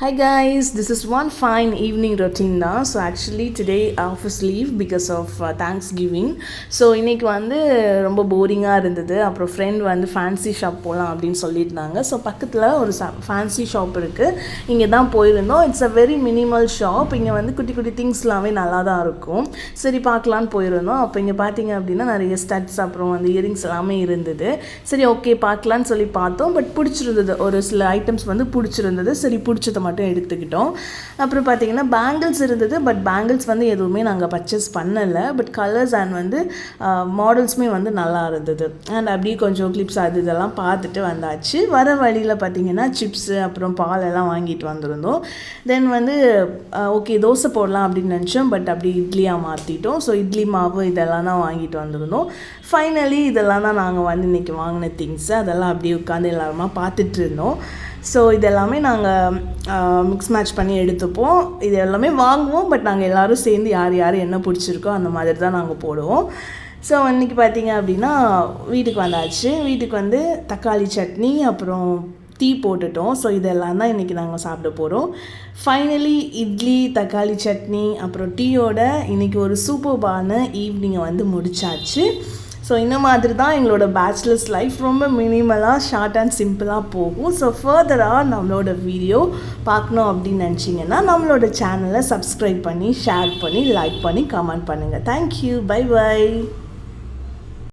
Hi guys, this is one fine evening routine now. So actually today office leave because of Thanksgiving. So இன்னைக்கு வந்து ரொம்ப போரிங்காக இருந்தது. அப்புறம் friend வந்து fancy shop போகலாம் அப்படின்னு சொல்லியிருந்தாங்க. ஸோ பக்கத்தில் ஒரு ஃபேன்சி ஷாப் இருக்குது. இங்கே தான் போயிருந்தோம். It's a very minimal shop. இங்கே வந்து குட்டி குட்டி திங்ஸ்லாமே நல்லா தான் இருக்கும். சரி பார்க்கலான்னு போயிருந்தோம். அப்போ இங்கே பார்த்தீங்க அப்படின்னா நிறைய ஸ்டட்ஸ் அப்புறம் வந்து இயரிங்ஸ் எல்லாமே இருந்தது. சரி ஓகே பார்க்கலான்னு சொல்லி பார்த்தோம். பட் பிடிச்சிருந்தது. ஒரு சில ஐட்டம்ஸ் வந்து பிடிச்சிருந்தது. சரி பிடிச்சதை மட்டும் எடுத்துக்கிட்டோம். அப்புறம் பார்த்தீங்கன்னா பேங்கிள்ஸ் இருந்தது. பட் பேங்கிள்ஸ் வந்து எதுவுமே நாங்கள் பர்ச்சேஸ் பண்ணலை. பட் கலர்ஸ் அண்ட் வந்து மாடல்ஸுமே வந்து நல்லா இருந்தது. அண்ட் அப்படியே கொஞ்சம் கிளிப்ஸ் அது இதெல்லாம் பார்த்துட்டு வந்தாச்சு. வர வழியில் பார்த்தீங்கன்னா சிப்ஸு அப்புறம் பால் எல்லாம் வாங்கிட்டு வந்திருந்தோம். தென் வந்து ஓகே தோசை போடலாம் அப்படின்னு நினச்சோம். பட் அப்படி இட்லியாக மாற்றிட்டோம். ஸோ இட்லி மாவு இதெல்லாம் தான் வாங்கிட்டு வந்திருந்தோம். ஃபைனலி இதெல்லாம் தான் நாங்கள் வந்து இன்றைக்கி வாங்கின திங்ஸு. அதெல்லாம் அப்படியே உட்காந்து எல்லாருமா பார்த்துட்டு இருந்தோம். ஸோ இதெல்லாமே நாங்கள் மிக்ஸ் மேட்ச் பண்ணி எடுத்துப்போம். இது எல்லாமே வாங்குவோம். பட் நாங்கள் எல்லோரும் சேர்ந்து யார் யார் என்ன பிடிச்சிருக்கோ அந்த மாதிரி தான் நாங்கள் போடுவோம். ஸோ இன்றைக்கி பார்த்தீங்க அப்படின்னா வீட்டுக்கு வந்தாச்சு. வீட்டுக்கு வந்து தக்காளி சட்னி அப்புறம் டீ போட்டுட்டோம். ஸோ இதெல்லாம் தான் இன்றைக்கி நாங்கள் சாப்பிட போகிறோம். ஃபைனலி இட்லி தக்காளி சட்னி அப்புறம் டீயோட இன்றைக்கி ஒரு சூப்பர்பான ஈவினிங்கை வந்து முடிச்சாச்சு. ஸோ இந்த மாதிரி தான் எங்களோட பேச்சுலர்ஸ் லைஃப் ரொம்ப மினிமலாக ஷார்ட் அண்ட் சிம்பிளாக போகும். ஸோ ஃபர்தராக நம்மளோட வீடியோ பார்க்கணும் அப்படின்னு நினச்சிங்கன்னா நம்மளோட சேனலை சப்ஸ்கிரைப் பண்ணி ஷேர் பண்ணி லைக் பண்ணி கமெண்ட் பண்ணுங்கள். தேங்க்யூ. Bye by.